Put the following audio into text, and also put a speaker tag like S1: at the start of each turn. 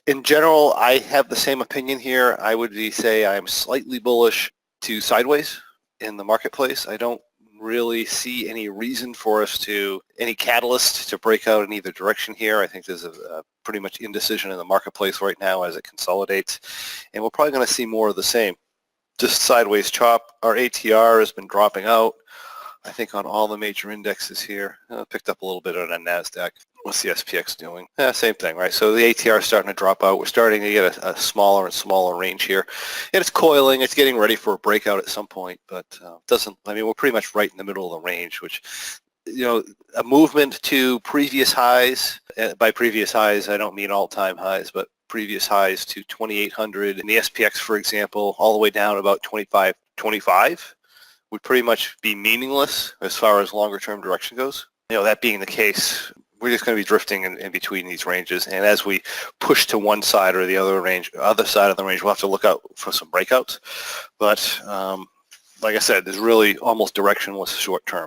S1: In general, I have the same opinion here. I would say I'm slightly bullish to sideways in the marketplace. I don't really see any reason for us any catalyst to break out in either direction here. I think there's a pretty much indecision in the marketplace right now as it consolidates, and we're probably going to see more of the same. Just sideways chop. Our ATR has been dropping out, I think, on all the major indexes here. Picked up a little bit on the NASDAQ. What's the SPX doing? Same thing, right? So the ATR is starting to drop out. We're starting to get a smaller and smaller range here. And it's coiling. It's getting ready for a breakout at some point, but we're pretty much right in the middle of the range, which, a movement to previous highs. By previous highs, I don't mean all-time highs, but previous highs to 2,800 in the SPX, for example, all the way down about 25 would pretty much be meaningless as far as longer-term direction goes. That being the case, we're just going to be drifting in between these ranges, and as we push to one side or the other side of the range, we'll have to look out for some breakouts. But like I said, there's really almost directionless short term.